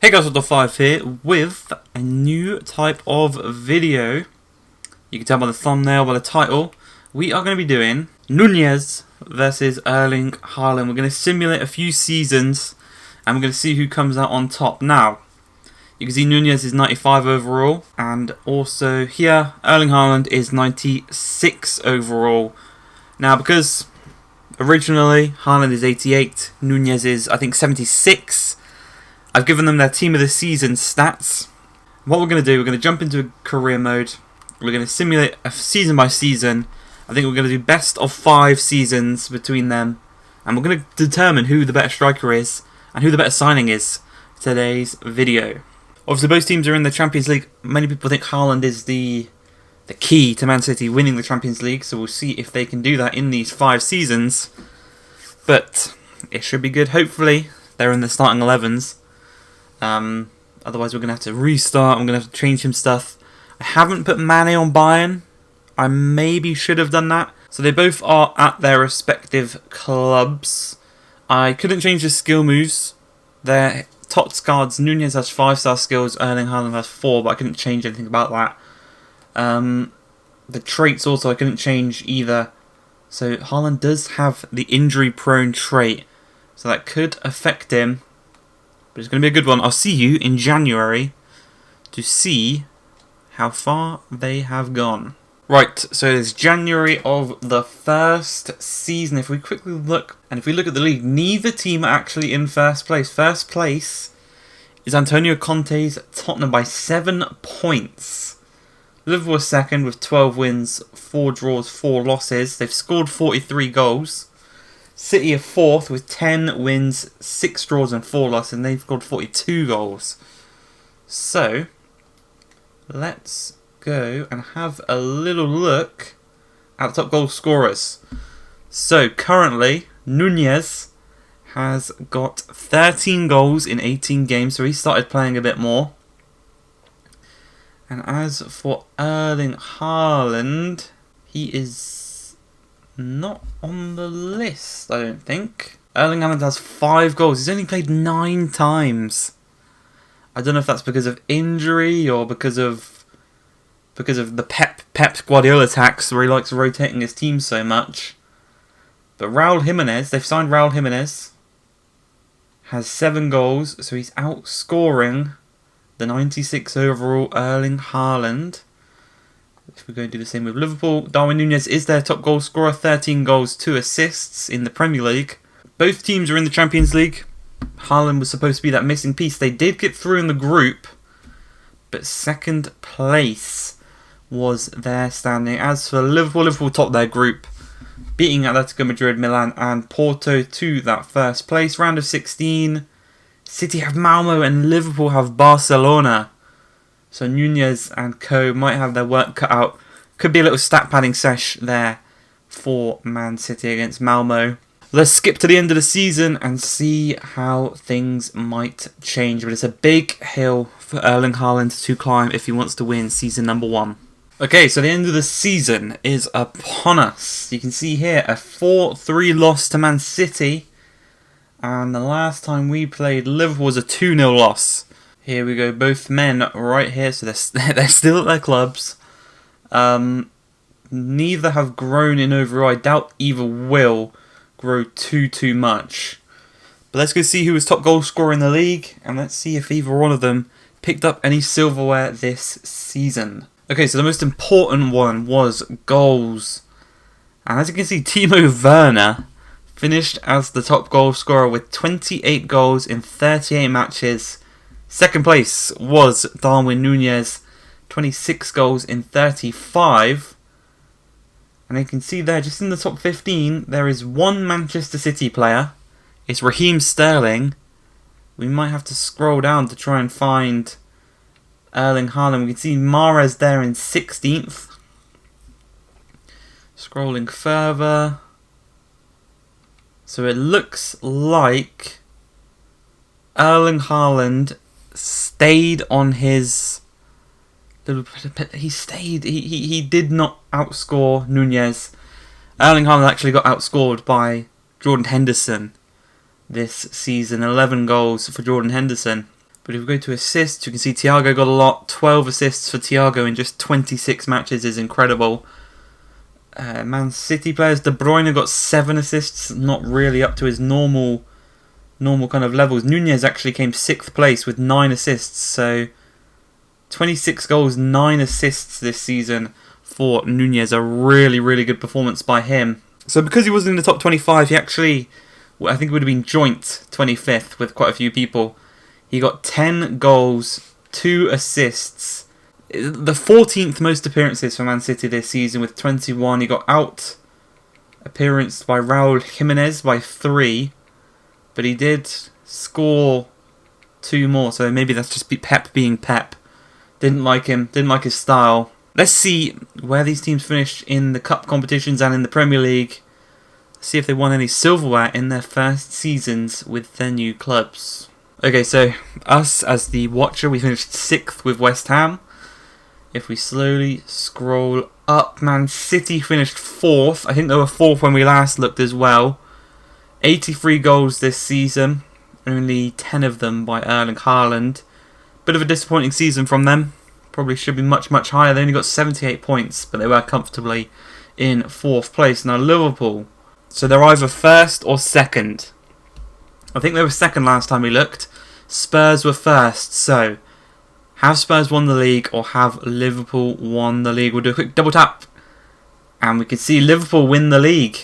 Hey guys, Untitled here with a new type of video. You can tell by the thumbnail, by the title. We are going to be doing Nunez versus Erling Haaland. We're going to simulate a few seasons and we're going to see who comes out on top. Now, you can see Nunez is 95 overall, and also here Erling Haaland is 96 overall. Now, because originally Haaland is 88, Nunez is I think 76. I've given them their team of the season stats. What we're going to do, we're going to jump into a career mode. We're going to simulate a season by season. I think we're going to do best of 5 seasons between them. And we're going to determine who the better striker is and who the better signing is. Today's video. Obviously both teams are in the Champions League. Many people think Haaland is the key to Man City winning the Champions League. So we'll see if they can do that in these 5 seasons. But it should be good. Hopefully they're in the starting 11s. Otherwise we're going to have to restart. I'm going to have to change some stuff. I haven't put Mane on Bayern. I maybe should have done that. So they both are at their respective clubs. I couldn't change the skill moves. Their top cards, Nunez has 5-star skills, Erling Haaland has 4, but I couldn't change anything about that. The traits also I couldn't change either. So Haaland does have the injury prone trait. So that could affect him. But it's going to be a good one. I'll see you in January to see how far they have gone. Right, so it's January of the first season. If we quickly look, and if we look at the league, neither team are actually in first place. First place is Antonio Conte's Tottenham by 7 points. Liverpool are second with 12 wins, 4 draws, 4 losses. They've scored 43 goals. City are fourth with 10 wins, 6 draws and 4 losses, and they've scored 42 goals. So, let's go and have a little look at the top goal scorers. So, currently, Nunez has got 13 goals in 18 games, so he started playing a bit more. And as for Erling Haaland, he is not on the list, I don't think. Erling Haaland has 5 goals. He's only played 9 times. I don't know if that's because of injury or because of the Pep Guardiola tax where he likes rotating his team so much. But Raul Jimenez, they've signed Raul Jimenez, has 7 goals, so he's outscoring the 96 overall Erling Haaland. If we go and do the same with Liverpool, Darwin Nunez is their top goal scorer, 13 goals, 2 assists in the Premier League. Both teams are in the Champions League. Haaland was supposed to be that missing piece. They did get through in the group, but second place was their standing. As for Liverpool, Liverpool topped their group, beating Atletico Madrid, Milan and Porto to that first place. Round of 16, City have Malmo and Liverpool have Barcelona. So Nunez and co might have their work cut out. Could be a little stat padding sesh there for Man City against Malmo. Let's skip to the end of the season and see how things might change. But it's a big hill for Erling Haaland to climb if he wants to win season number 1. Okay, so the end of the season is upon us. You can see here a 4-3 loss to Man City. And the last time we played Liverpool was a 2-0 loss. Here we go, both men right here, so they're still at their clubs. Neither have grown in overall. I doubt either will grow too much. But let's go see who was top goal scorer in the league, and let's see if either one of them picked up any silverware this season. Okay, so the most important one was goals. And as you can see, Timo Werner finished as the top goal scorer with 28 goals in 38 matches. Second place was Darwin Nunez, 26 goals in 35. And you can see there, just in the top 15, there is one Manchester City player. It's Raheem Sterling. We might have to scroll down to try and find Erling Haaland. We can see Mahrez there in 16th. Scrolling further. So it looks like Erling Haaland stayed on his little. He did not outscore Nunez. Erling Haaland actually got outscored by Jordan Henderson this season. 11 goals for Jordan Henderson. But if we go to assists, you can see Thiago got a lot. 12 assists for Thiago in just 26 matches is incredible. Man City players, De Bruyne got 7 assists, not really up to his normal kind of levels. Nunez actually came 6th place with 9 assists, so 26 goals, 9 assists this season for Nunez. A really good performance by him. So because he wasn't in the top 25, he actually, I think it would have been joint 25th with quite a few people. He got 10 goals, 2 assists. The 14th most appearances for Man City this season with 21. He got out appearanced by Raul Jimenez by 3. But he did score 2 more. So maybe that's just Pep being Pep. Didn't like him. Didn't like his style. Let's see where these teams finished in the cup competitions and in the Premier League. See if they won any silverware in their first seasons with their new clubs. Okay, so us as the watcher, we finished 6th with West Ham. If we slowly scroll up, Man City finished 4th. I think they were 4th when we last looked as well. 83 goals this season. Only 10 of them by Erling Haaland. Bit of a disappointing season from them. Probably should be much higher. They only got 78 points, but they were comfortably in 4th place. Now Liverpool, so they're either 1st or 2nd. I think they were 2nd last time we looked. Spurs were 1st, so have Spurs won the league or have Liverpool won the league? We'll do a quick double tap and we can see Liverpool win the league.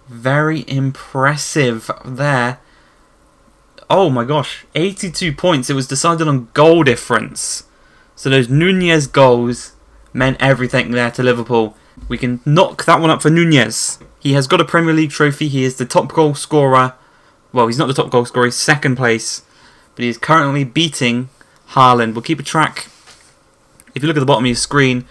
Very impressive there. Oh my gosh, 82 points. It was decided on goal difference. So those Nunez goals meant everything there to Liverpool. We can knock that one up for Nunez. He has got a Premier League trophy. He is the top goal scorer. Well, he's not the top goal scorer. He's 2nd place. But he is currently beating Haaland. We'll keep a track. If you look at the bottom of your screen,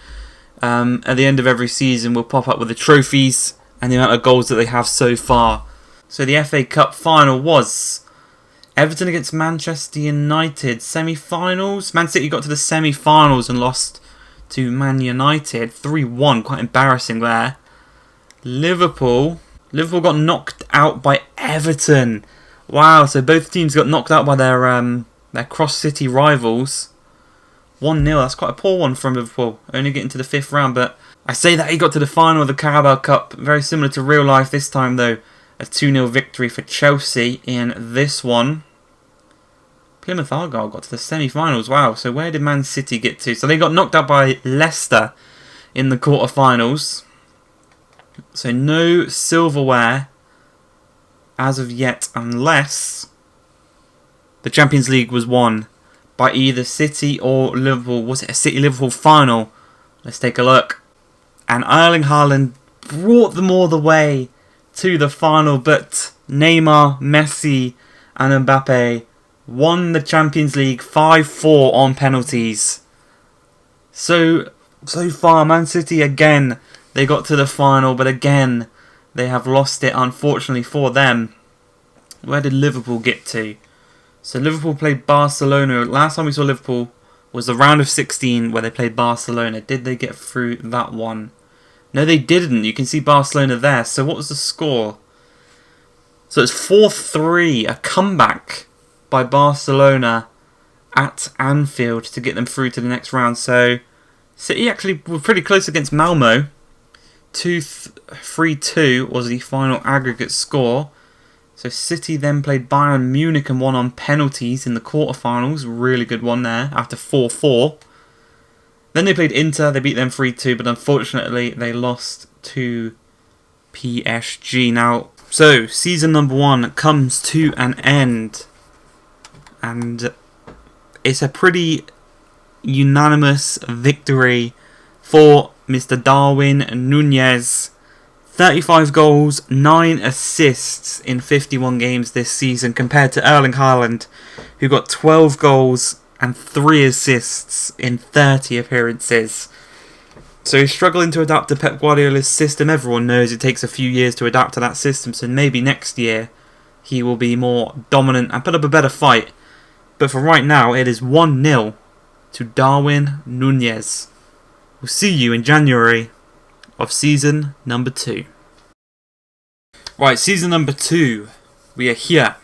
at the end of every season, we'll pop up with the trophies and the amount of goals that they have so far. So the FA Cup final was Everton against Manchester United. Semi-finals. Man City got to the semi-finals and lost to Man United. 3-1. Quite embarrassing there. Liverpool got knocked out by Everton. Wow, so both teams got knocked out by their cross-city rivals. 1-0, that's quite a poor one from Liverpool. Only getting to the 5th round, but I say that he got to the final of the Carabao Cup. Very similar to real life this time, though. A 2-0 victory for Chelsea in this one. Plymouth Argyle got to the semi-finals. Wow, so where did Man City get to? So they got knocked out by Leicester in the quarter-finals. So no silverware as of yet, unless the Champions League was won by either City or Liverpool. Was it a City-Liverpool final? Let's take a look. And Erling Haaland brought them all the way to the final, but Neymar, Messi and Mbappe won the Champions League 5-4 on penalties. So far, Man City again, they got to the final, but again, they have lost it, unfortunately for them. Where did Liverpool get to? So Liverpool played Barcelona. Last time we saw Liverpool was the round of 16 where they played Barcelona. Did they get through that one? No, they didn't. You can see Barcelona there. So what was the score? So it's 4-3, a comeback by Barcelona at Anfield to get them through to the next round. So City actually were pretty close against Malmo. 3-2 was the final aggregate score. So City then played Bayern Munich and won on penalties in the quarterfinals. Really good one there after 4-4. Then they played Inter. They beat them 3-2, but unfortunately they lost to PSG. Now, so season number 1 comes to an end. And it's a pretty unanimous victory for Mr. Darwin Nunez. 35 goals, 9 assists in 51 games this season compared to Erling Haaland, who got 12 goals and 3 assists in 30 appearances. So he's struggling to adapt to Pep Guardiola's system. Everyone knows it takes a few years to adapt to that system, so maybe next year he will be more dominant and put up a better fight. But for right now, it is 1-0 to Darwin Nunez. We'll see you in January of season number 2. Right, season number 2. We are here.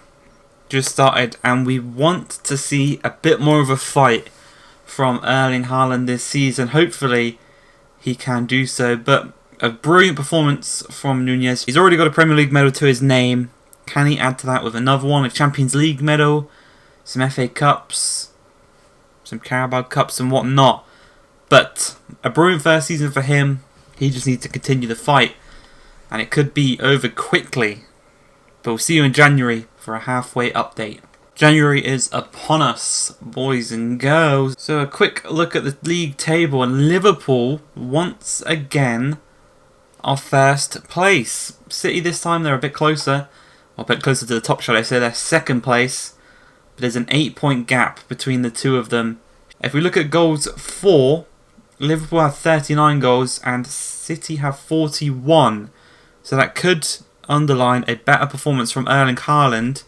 just started, and we want to see a bit more of a fight from Erling Haaland this season. Hopefully he can do so, but a brilliant performance from Nunez. He's already got a Premier League medal to his name. Can he add to that with another one? A Champions League medal, some FA Cups, some Carabao Cups and whatnot. But a brilliant first season for him. He just needs to continue the fight, and it could be over quickly. But we'll see you in January for a halfway update. January is upon us, boys and girls. So a quick look at the league table, and Liverpool once again are first place. City this time they're a bit closer, or a bit closer to the top, shall I say. They're second place, but there's an 8-point gap between the two of them. If we look at goals for, Liverpool have 39 goals and City have 41. So that could underline a better performance from Erling Haaland.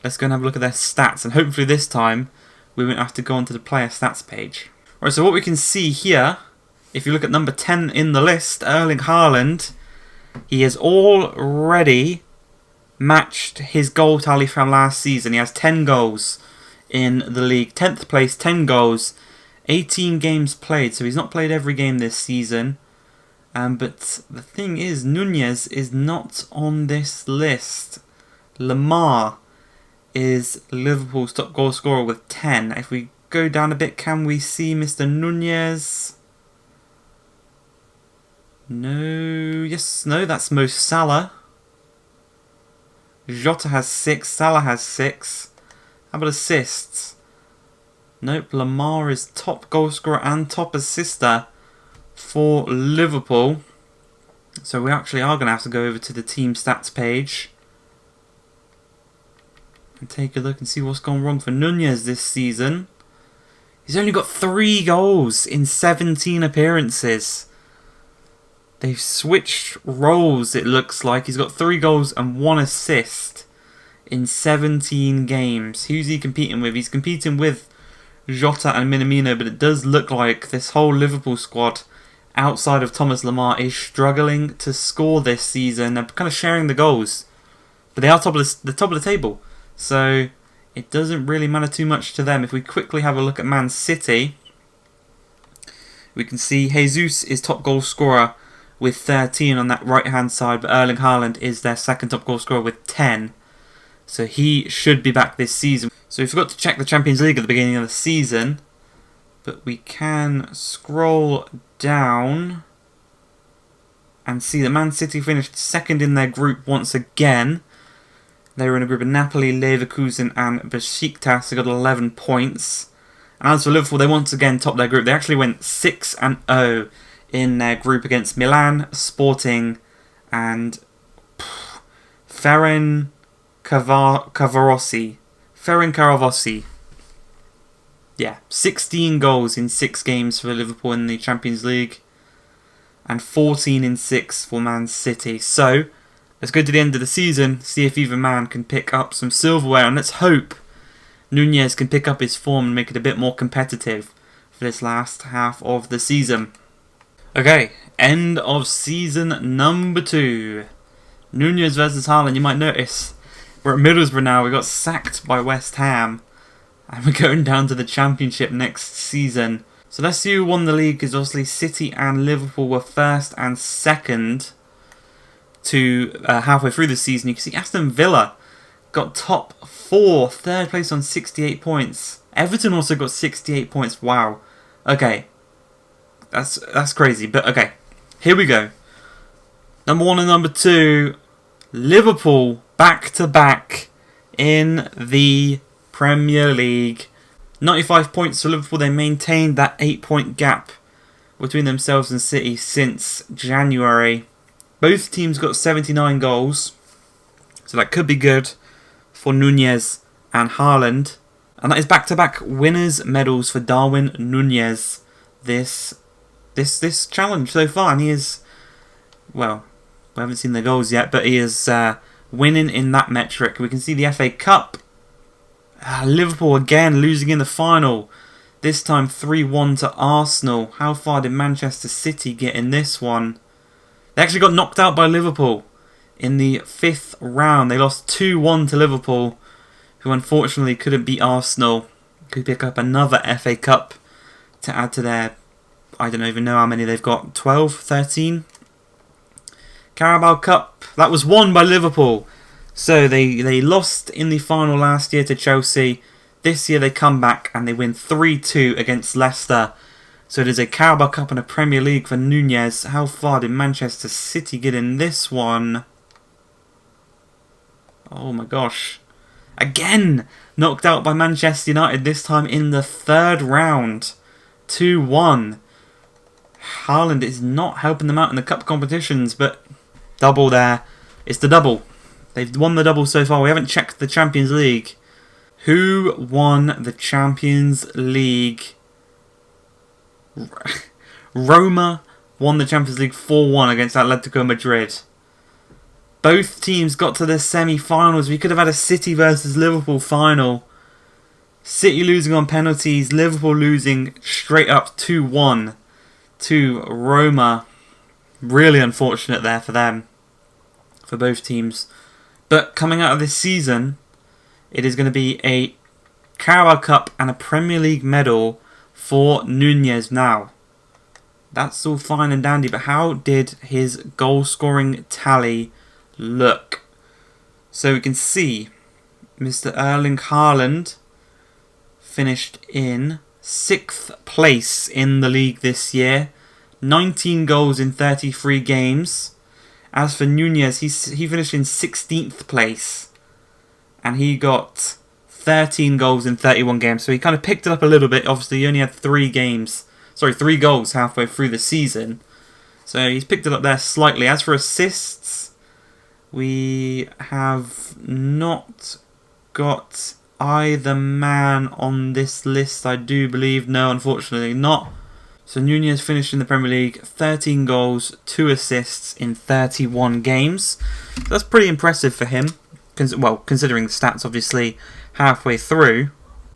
Let's go and have a look at their stats, and hopefully this time we won't have to go onto the player stats page. Alright, so what we can see here, if you look at number 10 in the list, Erling Haaland, he has already matched his goal tally from last season. He has 10 goals in the league. 10th place, 10 goals, 18 games played. So he's not played every game this season. But the thing is, Nunez is not on this list. Lamar is Liverpool's top goal scorer with 10. If we go down a bit, can we see Mr. Nunez? No, yes, no, that's Mo Salah. Jota has 6, Salah has 6. How about assists? Nope, Lamar is top goal scorer and top assister for Liverpool. So we actually are going to have to go over to the team stats page and take a look and see what's gone wrong for Nunez this season. He's only got 3 goals in 17 appearances. They've switched roles, it looks like. He's got 3 goals and 1 assist in 17 games. Who's he competing with? He's competing with Jota and Minamino, but it does look like this whole Liverpool squad, outside of Thomas Lamar, is struggling to score this season. They're kind of sharing the goals, but they are top of the table. So it doesn't really matter too much to them. If we quickly have a look at Man City, we can see Jesus is top goal scorer with 13 on that right hand side, but Erling Haaland is their second top goal scorer with 10. So he should be back this season. So we forgot to check the Champions League at the beginning of the season, but we can scroll down and see that Man City finished second in their group once again. They were in a group of Napoli, Leverkusen and Besiktas. They got 11 points. And as for Liverpool, they once again topped their group. They actually went 6-0 in their group against Milan, Sporting and Ferencvarosi. Yeah, 16 goals in 6 games for Liverpool in the Champions League and 14 in 6 for Man City. So let's go to the end of the season, see if either man can pick up some silverware, and let's hope Nunez can pick up his form and make it a bit more competitive for this last half of the season. Okay, end of season number 2. Nunez versus Haaland. You might notice we're at Middlesbrough now. We got sacked by West Ham, and we're going down to the Championship next season. So let's see who won the league, because obviously City and Liverpool were first and second to halfway through the season. You can see Aston Villa got top 4, third place on 68 points. Everton also got 68 points. Wow. Okay. That's crazy. But okay, here we go. Number 1 and number 2, Liverpool back-to-back in the Premier League. 95 points for Liverpool. They maintained that 8-point gap between themselves and City since January. Both teams got 79 goals, so that could be good for Nunez and Haaland. And that is back-to-back winners' medals for Darwin Nunez this challenge so far. And he is, well, we haven't seen the goals yet, but he is winning in that metric. We can see the FA Cup. Liverpool again losing in the final. This time 3-1 to Arsenal. How far did Manchester City get in this one? They actually got knocked out by Liverpool in the 5th round. They lost 2-1 to Liverpool, who unfortunately couldn't beat Arsenal, who pick up another FA Cup to add to their, I don't even know how many they've got, 12, 13? Carabao Cup, that was won by Liverpool. So they lost in the final last year to Chelsea. This year they come back and they win 3-2 against Leicester. So it is a Carabao Cup and a Premier League for Nunez. How far did Manchester City get in this one? Oh my gosh. Again, knocked out by Manchester United, this time in the third round. 2-1. Haaland is not helping them out in the cup competitions, but double there. It's the double. They've won the double so far. We haven't checked the Champions League. Who won the Champions League? Roma won the Champions League 4-1 against Atletico Madrid. Both teams got to the semi-finals. We could have had a City versus Liverpool final. City losing on penalties. Liverpool losing straight up 2-1 to Roma. Really unfortunate there for them. For both teams. But coming out of this season, it is going to be a Carabao Cup and a Premier League medal for Nunez now. That's all fine and dandy, but how did his goal scoring tally look? So we can see Mr. Erling Haaland finished in 6th place in the league this year. 19 goals in 33 games. As for Nunez, he finished in 16th place. And he got 13 goals in 31 games. So he kind of picked it up a little bit. Obviously, he only had 3 goals halfway through the season. So he's picked it up there slightly. As for assists, we have not got either man on this list, I do believe. No, unfortunately not. So Nunez finished in the Premier League, 13 goals, 2 assists in 31 games. So that's pretty impressive for him. Considering the stats, obviously, halfway through.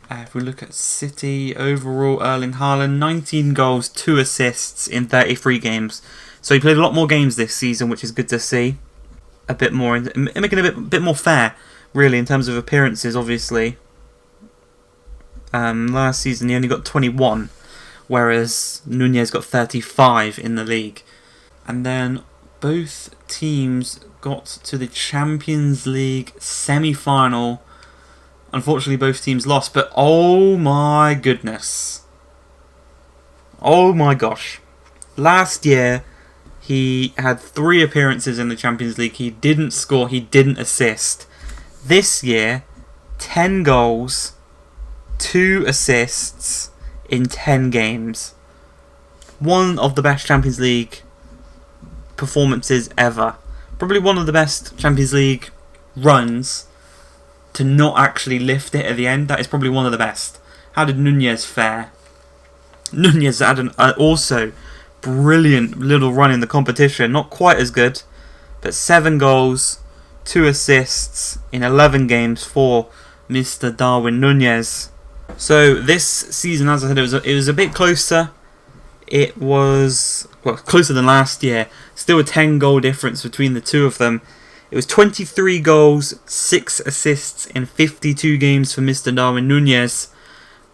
If we look at City, overall, Erling Haaland, 19 goals, 2 assists in 33 games. So he played a lot more games this season, which is good to see. A bit more, making it a bit more fair, really, in terms of appearances, obviously. Last season he only got 21, whereas Nunez got 35 in the league. And then both teams got to the Champions League semi-final. Unfortunately, both teams lost, but oh my goodness. Oh my gosh. Last year, he had 3 appearances in the Champions League. He didn't score, he didn't assist. This year, 10 goals, 2 assists in 10 games. One of the best Champions League performances ever. Probably one of the best Champions League runs to not actually lift it at the end. That is probably one of the best. How did Nunez fare? Nunez had an also brilliant little run in the competition. Not quite as good, but 7 goals, 2 assists in 11 games for Mr. Darwin Nunez. So this season, as I said, it was a bit closer. It was closer than last year. Still a 10 goal difference between the two of them. It was 23 goals, 6 assists in 52 games for Mr. Darwin Nunez.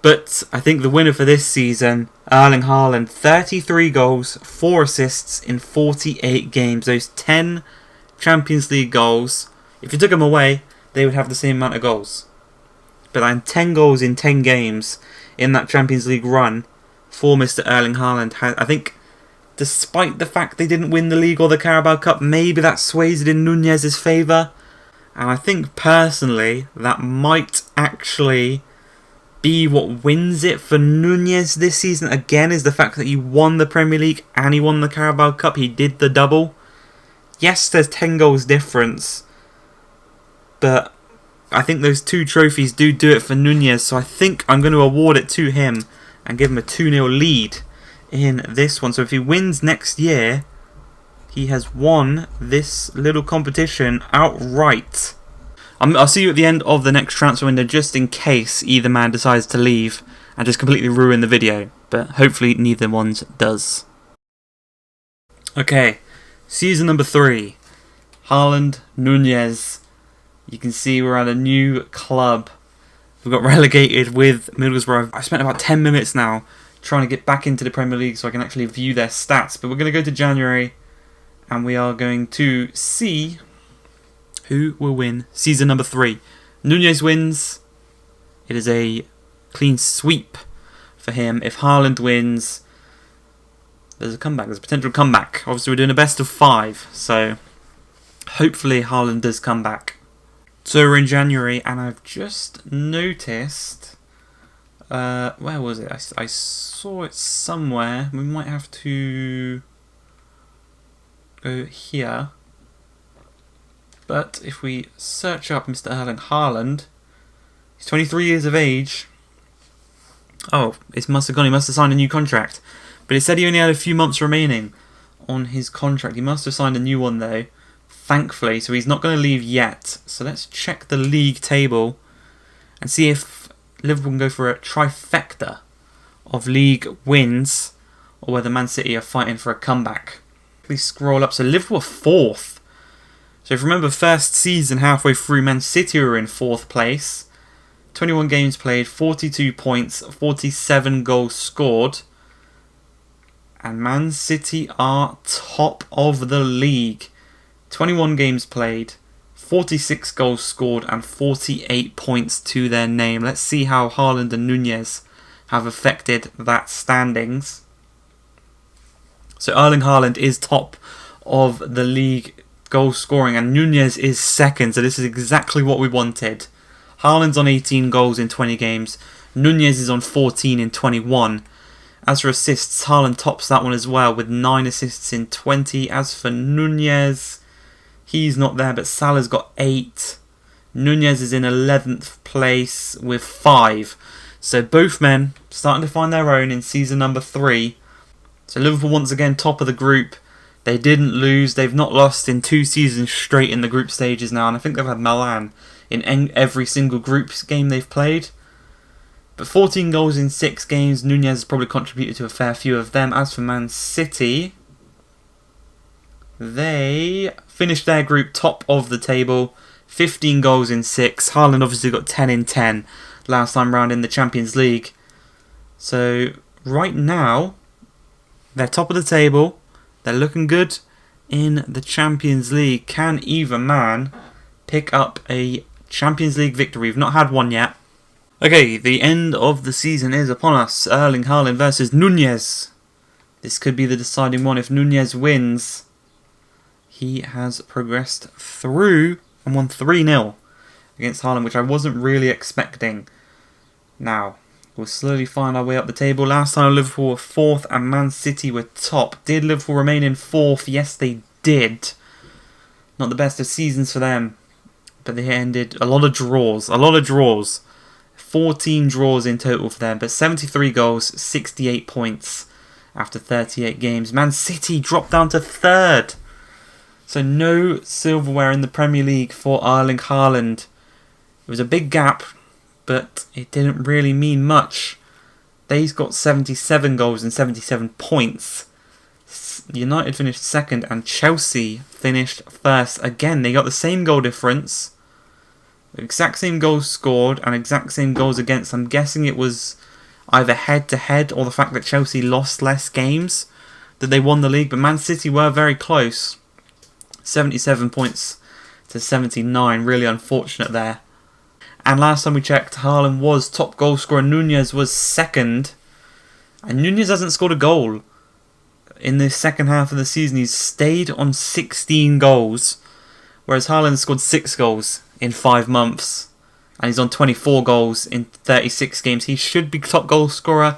But I think the winner for this season, Erling Haaland, 33 goals, 4 assists in 48 games. Those 10 Champions League goals, if you took them away, they would have the same amount of goals. But 10 goals in 10 games in that Champions League run for Mr. Erling Haaland. I think, despite the fact they didn't win the league or the Carabao Cup, maybe that sways it in Nunez's favour. And I think, personally, that might actually be what wins it for Nunez this season. Again, is the fact that he won the Premier League and he won the Carabao Cup. He did the double. Yes, there's 10 goals difference, but I think those 2 trophies do it for Nunez. So I think I'm going to award it to him and give him a 2-0 lead in this one. So if he wins next year, he has won this little competition outright. I'll see you at the end of the next transfer window, just in case either man decides to leave and just completely ruin the video. But hopefully neither one does. Okay, season number 3. Haaland, Nunez. You can see we're at a new club We got relegated with Middlesbrough. I spent about 10 minutes now trying to get back into the Premier League so I can actually view their stats. But we're going to go to January and we are going to see who will win season number 3. Nunez wins. It is a clean sweep for him. If Haaland wins, there's a comeback. There's a potential comeback. Obviously, we're doing a best of 5. So hopefully Haaland does come back. So we're in January, and I've just noticed, where was it? I saw it somewhere. We might have to go here. But if we search up Mr. Erling Haaland, he's 23 years of age. Oh, it must have gone. He must have signed a new contract. But it said he only had a few months remaining on his contract. He must have signed a new one, though. Thankfully, so he's not going to leave yet. So let's check the league table and see if Liverpool can go for a trifecta of league wins or whether Man City are fighting for a comeback. Please scroll up. So Liverpool are 4th. So if you remember, first season halfway through, Man City were in 4th place. 21 games played, 42 points, 47 goals scored. And Man City are top of the league. 21 games played, 46 goals scored, and 48 points to their name. Let's see how Haaland and Nunez have affected that standings. So Erling Haaland is top of the league goal scoring, and Nunez is second. So this is exactly what we wanted. Haaland's on 18 goals in 20 games. Nunez is on 14 in 21. As for assists, Haaland tops that one as well with 9 assists in 20. As for Nunez, he's not there, but Salah's got 8. Nunez is in 11th place with 5. So both men starting to find their own in season number 3. So Liverpool once again top of the group. They didn't lose. They've not lost in 2 seasons straight in the group stages now. And I think they've had Milan in every single group game they've played. But 14 goals in 6 games. Nunez has probably contributed to a fair few of them. As for Man City, they finished their group top of the table. 15 goals in 6. Haaland obviously got 10 in 10 last time round in the Champions League. So right now, they're top of the table. They're looking good in the Champions League. Can either man pick up a Champions League victory? We've not had one yet. Okay, the end of the season is upon us. Erling Haaland versus Nunez. This could be the deciding one. If Nunez wins, he has progressed through and won 3-0 against Haaland, which I wasn't really expecting. Now, we'll slowly find our way up the table. Last time Liverpool were 4th and Man City were top. Did Liverpool remain in 4th? Yes, they did. Not the best of seasons for them, but they ended a lot of draws. 14 draws in total for them, but 73 goals, 68 points after 38 games. Man City dropped down to 3rd. So no silverware in the Premier League for Erling Haaland. It was a big gap, but it didn't really mean much. They've got 77 goals and 77 points. United finished 2nd and Chelsea finished 1st. Again, they got the same goal difference. Exact same goals scored and exact same goals against. I'm guessing it was either head-to-head or the fact that Chelsea lost less games that they won the league. But Man City were very close. 77 points to 79. Really unfortunate there. And last time we checked, Haaland was top goal scorer. Nunez was 2nd. And Nunez hasn't scored a goal in the second half of the season. He's stayed on 16 goals. Whereas Haaland scored 6 goals in 5 months. And he's on 24 goals in 36 games. He should be top goal scorer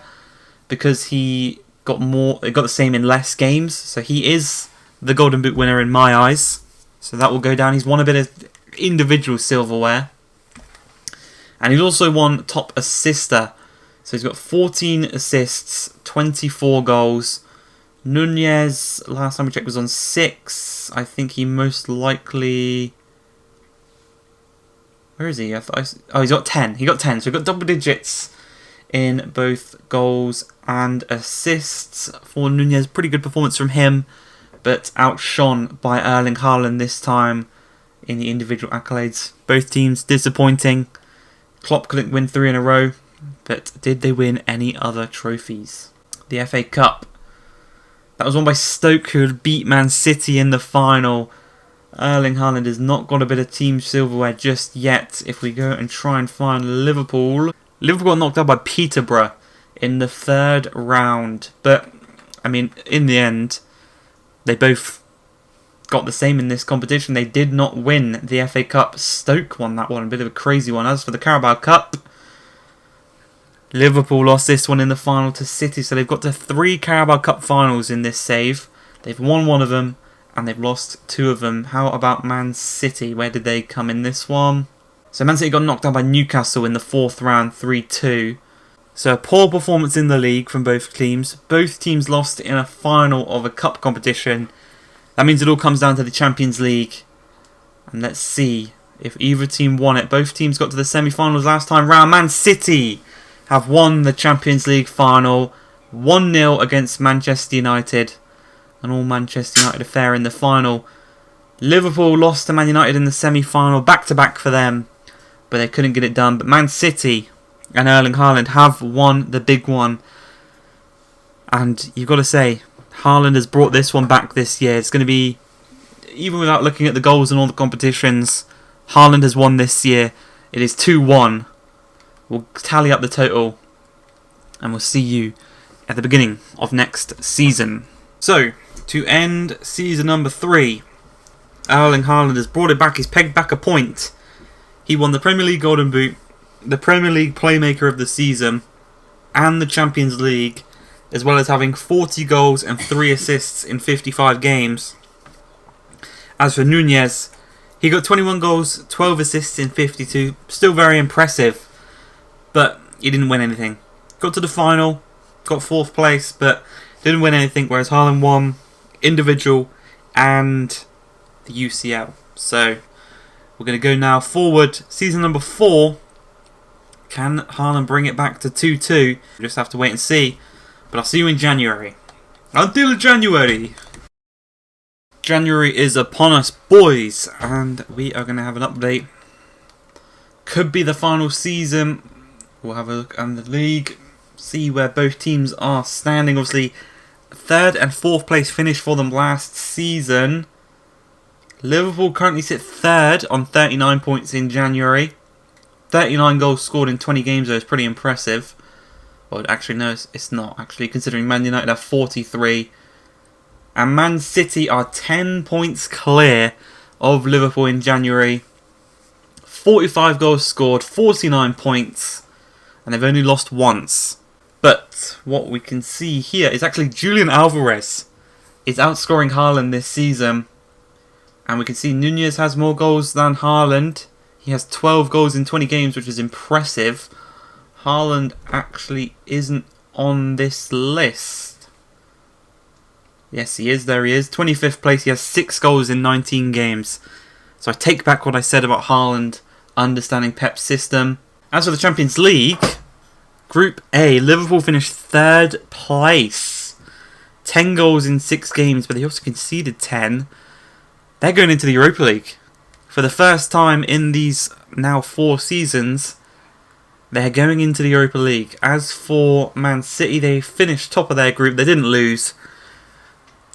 because he got the same in less games. So he is the Golden Boot winner in my eyes. So that will go down. He's won a bit of individual silverware. And he's also won top assister. So he's got 14 assists, 24 goals. Nunez, last time we checked, was on 6. I think he most likely... Where is he? He's got 10. He got 10. So he got double digits in both goals and assists for Nunez. Pretty good performance from him, but outshone by Erling Haaland this time in the individual accolades. Both teams disappointing. Klopp couldn't win 3 in a row, but did they win any other trophies? The FA Cup. That was won by Stoke, who had beat Man City in the final. Erling Haaland has not got a bit of team silverware just yet. If we go and try and find Liverpool. Liverpool got knocked out by Peterborough in the 3rd round. But, I mean, in the end, they both got the same in this competition. They did not win the FA Cup. Stoke won that one. A bit of a crazy one. As for the Carabao Cup, Liverpool lost this one in the final to City. So they've got to 3 Carabao Cup finals in this save. They've won 1 of them. And they've lost 2 of them. How about Man City? Where did they come in this one? So Man City got knocked out by Newcastle in the 4th round, 3-2. So a poor performance in the league from both teams. Both teams lost in a final of a cup competition. That means it all comes down to the Champions League. And let's see if either team won it. Both teams got to the semi-finals last time round. Man City have won the Champions League final. 1-0 against Manchester United. An all Manchester United affair in the final. Liverpool lost to Man United in the semi-final, back-to-back for them, but they couldn't get it done. But Man City and Erling Haaland have won the big one. And you've got to say, Haaland has brought this one back this year. It's going to be, even without looking at the goals in all the competitions, Haaland has won this year. It is 2-1. We'll tally up the total, and we'll see you at the beginning of next season. So, to end season number 3, Erling Haaland has brought it back. He's pegged back a point. He won the Premier League Golden Boot, the Premier League Playmaker of the Season, and the Champions League, as well as having 40 goals and 3 assists in 55 games. As for Nunez, he got 21 goals, 12 assists in 52. Still very impressive, but he didn't win anything. Got to the final, got 4th place, but didn't win anything, whereas Haaland won individual and the UCL. So we're going to go now forward. Season number 4. Can Haaland bring it back to 2-2? We just have to wait and see. But I'll see you in January. Until January! January is upon us, boys. And we are going to have an update. Could be the final season. We'll have a look at the league. See where both teams are standing. Obviously, 3rd and 4th place finish for them last season. Liverpool currently sit 3rd on 39 points in January. 39 goals scored in 20 games though is pretty impressive. Well, actually no, it's not actually, considering Man United have 43. And Man City are 10 points clear of Liverpool in January. 45 goals scored, 49 points. And they've only lost once. But what we can see here is actually Julian Alvarez is outscoring Haaland this season. And we can see Nunez has more goals than Haaland. He has 12 goals in 20 games, which is impressive. Haaland actually isn't on this list. Yes, he is. There he is. 25th place. He has 6 goals in 19 games. So I take back what I said about Haaland understanding Pep's system. As for the Champions League, Group A, Liverpool finished 3rd place. 10 goals in 6 games, but they also conceded 10. They're going into the Europa League. For the first time in these now 4 seasons, they're going into the Europa League. As for Man City, they finished top of their group. They didn't lose.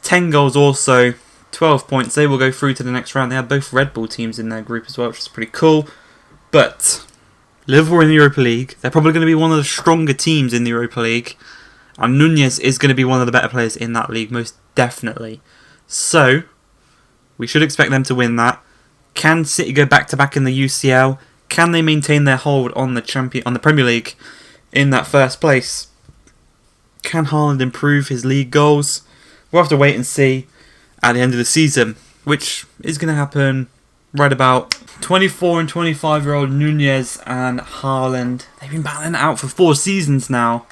10 goals also, 12 points. They will go through to the next round. They had both Red Bull teams in their group as well, which is pretty cool. But Liverpool in the Europa League, they're probably going to be one of the stronger teams in the Europa League. And Nunez is going to be one of the better players in that league, most definitely. So, we should expect them to win that. Can City go back-to-back in the UCL? Can they maintain their hold on the Premier League in that first place? Can Haaland improve his league goals? We'll have to wait and see at the end of the season, which is going to happen right about 24 and 25-year-old Nunez and Haaland. They've been battling it out for 4 seasons now.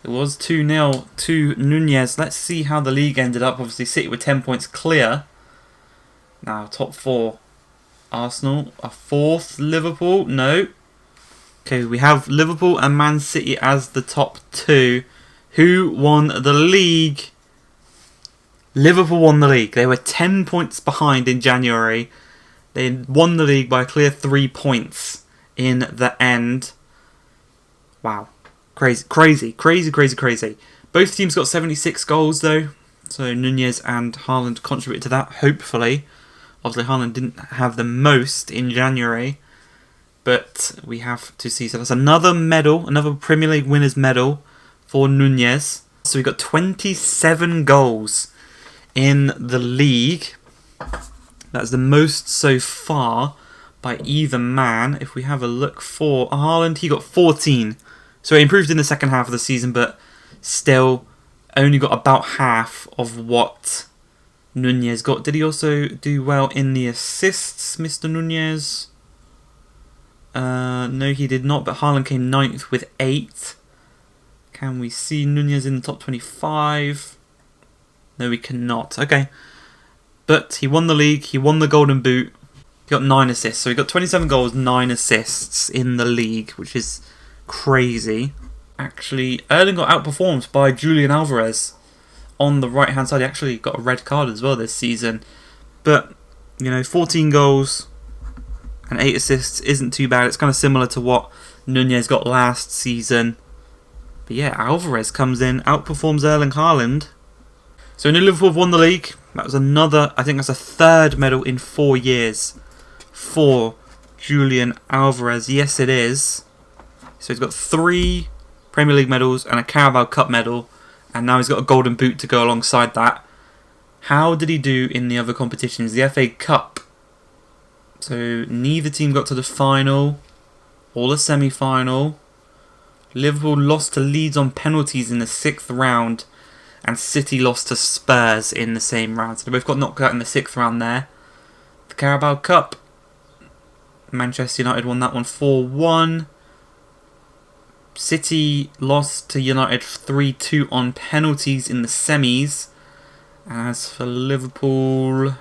It was 2-0 to Nunez. Let's see how the league ended up. Obviously, City were 10 points clear. Now, top 4. Arsenal are 4th. Liverpool, no. Okay, we have Liverpool and Man City as the top 2. Who won the league? Liverpool won the league. They were 10 points behind in January. They won the league by a clear 3 points in the end. Wow. Crazy. Both teams got 76 goals though. So Nunez and Haaland contributed to that, hopefully. Obviously Haaland didn't have the most in January. But we have to see. So that's another medal, another Premier League winners medal for Nunez. So we got 27 goals in the league. That's the most so far by either man. If we have a look for Haaland, he got 14. So he improved in the second half of the season, but still only got about half of what Nunez got. Did he also do well in the assists, Mr. Nunez? No, he did not, but Haaland came 9th with 8. Can we see Nunez in the top 25? No, we cannot. Okay. But he won the league, he won the Golden Boot, he got 9 assists. So he got 27 goals, 9 assists in the league, which is crazy. Actually, Erling got outperformed by Julian Alvarez on the right-hand side. He actually got a red card as well this season. But, 14 goals and 8 assists isn't too bad. It's kind of similar to what Nunez got last season. But yeah, Alvarez comes in, outperforms Erling Haaland. So Liverpool have won the league. That was another, I think that's a third medal in 4 years for Julian Alvarez. Yes, it is. So he's got 3 Premier League medals and a Carabao Cup medal. And now he's got a Golden Boot to go alongside that. How did he do in the other competitions? The FA Cup. So neither team got to the final or the semi-final. Liverpool lost to Leeds on penalties in the 6th round. And City lost to Spurs in the same round. So they both got knocked out in the 6th round there. The Carabao Cup. Manchester United won that one 4-1. City lost to United 3-2 on penalties in the semis. As for Liverpool,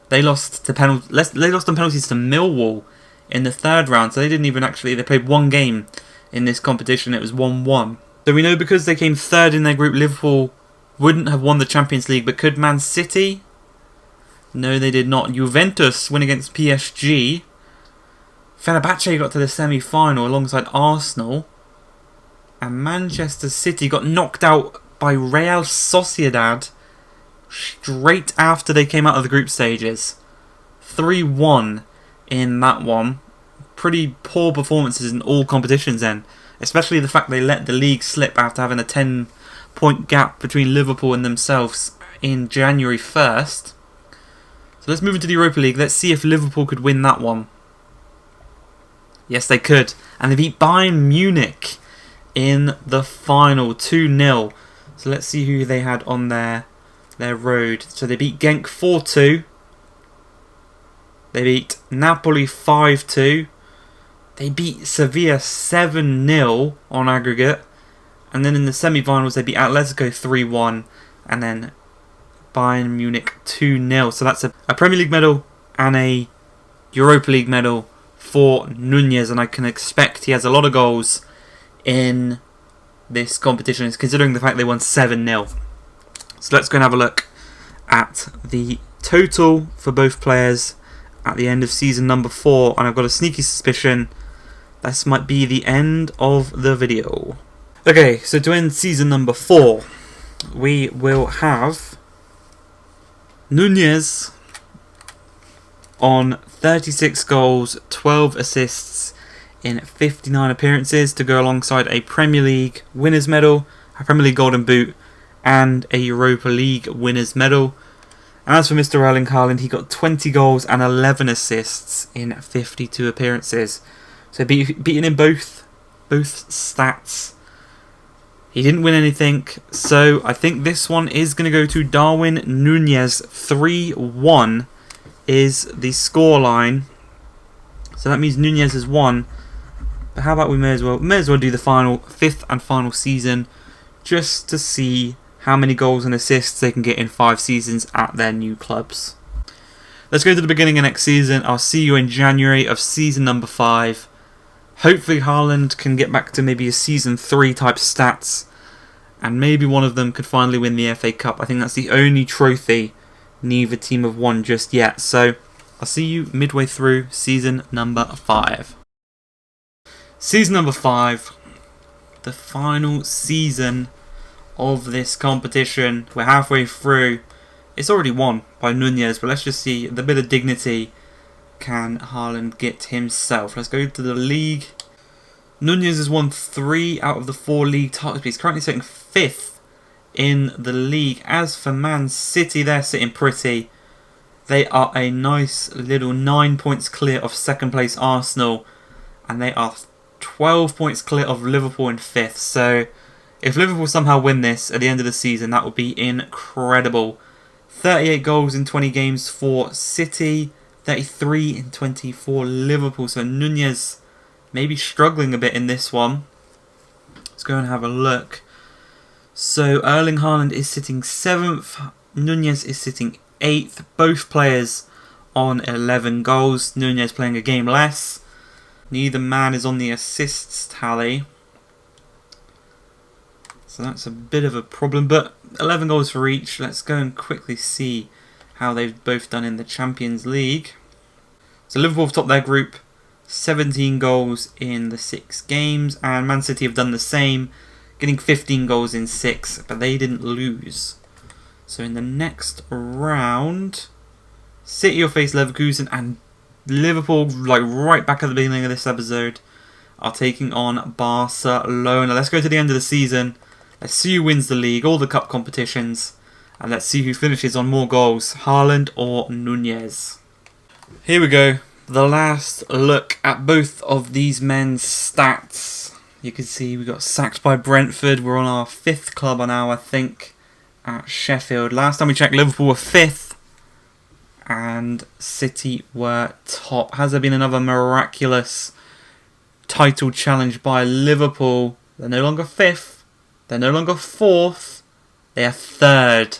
they lost on penalties to Millwall in the 3rd round. So they didn't even they played 1 game in this competition. It was 1-1. So we know because they came 3rd in their group, Liverpool wouldn't have won the Champions League. But could Man City? No, they did not. Juventus win against PSG. Fenerbahce got to the semi-final alongside Arsenal. And Manchester City got knocked out by Real Sociedad straight after they came out of the group stages. 3-1 in that one. Pretty poor performances in all competitions then. Especially the fact they let the league slip after having a 10-point gap between Liverpool and themselves in January 1st. So let's move into the Europa League. Let's see if Liverpool could win that one. Yes, they could. And they beat Bayern Munich in the final 2-0. So let's see who they had on their road. So they beat Genk 4-2. They beat Napoli 5-2. They beat Sevilla 7-0 on aggregate. And then in the semi-finals they beat Atletico 3-1. And then Bayern Munich 2-0. So that's a Premier League medal and a Europa League medal for Nunez. And I can expect he has a lot of goals in this competition, considering the fact they won 7-0. So let's go and have a look at the total for both players at the end of season number 4. And I've got a sneaky suspicion this might be the end of the video. Okay, so to end season number 4, we will have Nunez on 36 goals, 12 assists in 59 appearances to go alongside a Premier League winners medal, a Premier League Golden Boot, and a Europa League winners medal. And as for Mr. Erling Haaland, he got 20 goals and 11 assists in 52 appearances. So beaten in both stats. He didn't win anything, so I think this one is going to go to Darwin Nunez. 3-1 is the scoreline. So that means Nunez has won. But how about we may as well do the 5th and final season, just to see how many goals and assists they can get in 5 seasons at their new clubs. Let's go to the beginning of next season. I'll see you in January of season number 5. Hopefully Haaland can get back to maybe a season 3 type stats, and maybe one of them could finally win the FA Cup. I think that's the only trophy neither team have won just yet. So I'll see you midway through season number 5. Season number 5, the final season of this competition. We're halfway through. It's already won by Nunez, but let's just see the bit of dignity can Haaland get himself. Let's go to the league. Nunez has won 3 out of the 4 league titles, but he's currently sitting 5th in the league. As for Man City, they're sitting pretty. They are a nice little 9 points clear of second place Arsenal, and they are 12 points clear of Liverpool in 5th. So if Liverpool somehow win this at the end of the season, that would be incredible. 38 goals in 20 games for City, 33 in 24 Liverpool. So Nunez maybe struggling a bit in this one. Let's go and have a look. So Erling Haaland is sitting 7th. Nunez is sitting 8th. Both players on 11 goals. Nunez playing a game less. Neither man is on the assists tally. So that's a bit of a problem. But 11 goals for each. Let's go and quickly see how they've both done in the Champions League. So Liverpool have topped their group. 17 goals in the 6 games. And Man City have done the same. Getting 15 goals in 6. But they didn't lose. So in the next round, City will face Leverkusen, and Liverpool, like right back at the beginning of this episode, are taking on Barcelona. Let's go to the end of the season. Let's see who wins the league, all the cup competitions, and let's see who finishes on more goals, Haaland or Nunez. Here we go. The last look at both of these men's stats. You can see we got sacked by Brentford. We're on our 5th club now, I think, at Sheffield. Last time we checked, Liverpool were 5th and City were top. Has there been another miraculous title challenge by Liverpool? They're no longer 5th. They're no longer 4th. They are 3rd.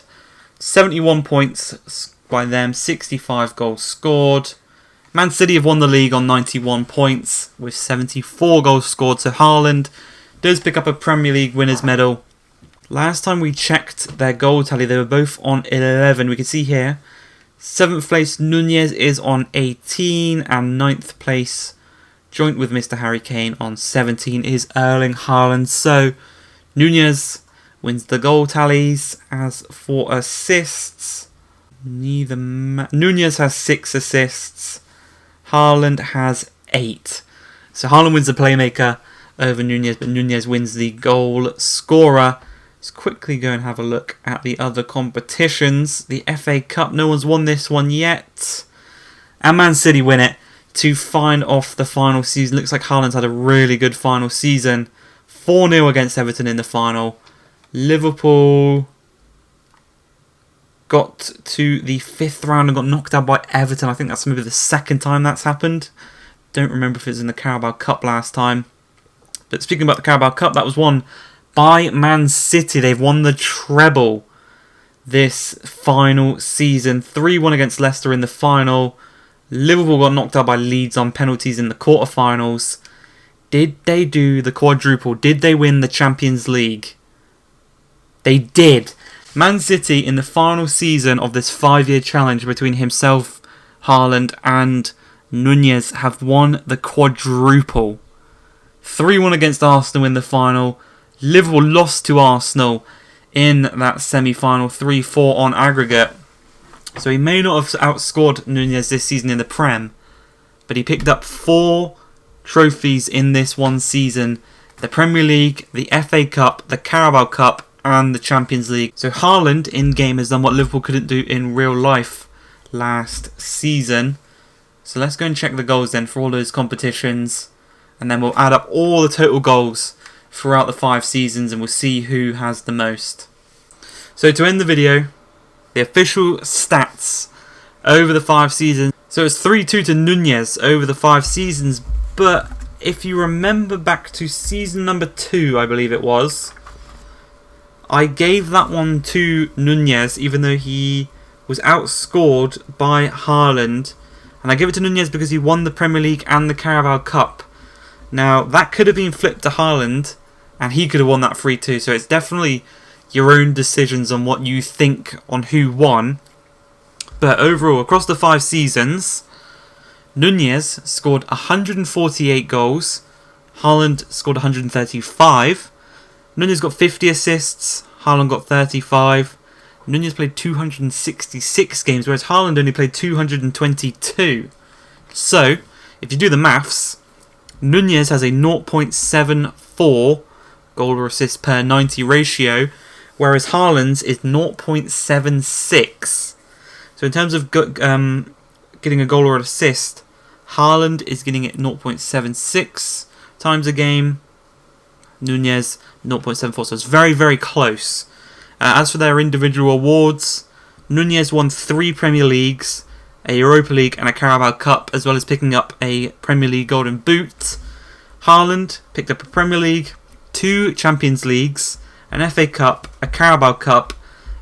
71 points by them. 65 goals scored. Man City have won the league on 91 points with 74 goals scored. So Haaland does pick up a Premier League winners medal. Last time we checked their goal tally, they were both on 11. We can see here, 7th place Nunez is on 18, and 9th place, joint with Mr. Harry Kane on 17, is Erling Haaland. So Nunez wins the goal tallies. As for assists, Nunez has 6 assists, Haaland has 8. So Haaland wins the playmaker over Nunez, but Nunez wins the goal scorer. Let's quickly go and have a look at the other competitions. The FA Cup, no one's won this one yet. And Man City win it to find off the final season. Looks like Haaland's had a really good final season. 4-0 against Everton in the final. Liverpool got to the 5th round and got knocked out by Everton. I think that's maybe the 2nd time that's happened. Don't remember if it was in the Carabao Cup last time. But speaking about the Carabao Cup, that was won by Man City. They've won the treble this final season. 3-1 against Leicester in the final. Liverpool got knocked out by Leeds on penalties in the quarterfinals. Did they do the quadruple? Did they win the Champions League? They did. Man City in the final season of this 5-year challenge between himself, Haaland and Nunez have won the quadruple. 3-1 against Arsenal in the final. Liverpool lost to Arsenal in that semi-final, 3-4 on aggregate. So he may not have outscored Nunez this season in the Prem, but he picked up 4 trophies in this one season. The Premier League, the FA Cup, the Carabao Cup, and the Champions League. So Haaland in-game has done what Liverpool couldn't do in real life last season. So let's go and check the goals then for all those competitions, and then we'll add up all the total goals throughout the 5 seasons and we'll see who has the most. So to end the video, the official stats over the 5 seasons. So it's 3-2 to Nunez over the 5 seasons, but if you remember back to season number 2, I believe it was, I gave that one to Nunez even though he was outscored by Haaland, and I gave it to Nunez because he won the Premier League and the Carabao Cup. Now that could have been flipped to Haaland and he could have won that 3-2, so it's definitely your own decisions on what you think on who won. But overall, across the 5 seasons, Nunez scored 148 goals. Haaland scored 135. Nunez got 50 assists. Haaland got 35. Nunez played 266 games, whereas Haaland only played 222. So, if you do the maths, Nunez has a 0.74 goal or assist per 90 ratio, whereas Haaland's is 0.76. So in terms of getting a goal or an assist, Haaland is getting it 0.76 times a game. Nunez 0.74, so it's very, very close. As for their individual awards, Nunez won 3 Premier Leagues, a Europa League and a Carabao Cup, as well as picking up a Premier League Golden Boot. Haaland picked up a Premier League, 2 Champions Leagues, an FA Cup, a Carabao Cup,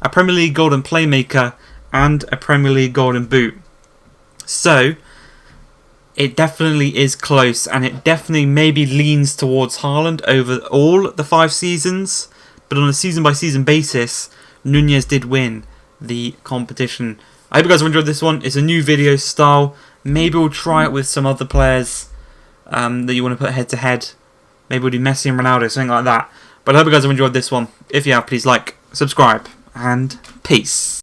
a Premier League Golden Playmaker, and a Premier League Golden Boot. So, it definitely is close, and it definitely maybe leans towards Haaland over all the 5 seasons. But on a season-by-season basis, Nunez did win the competition. I hope you guys have enjoyed this one. It's a new video style. Maybe we'll try it with some other players that you want to put head-to-head. Maybe we'll do Messi and Ronaldo, something like that. But I hope you guys have enjoyed this one. If you have, please like, subscribe, and peace.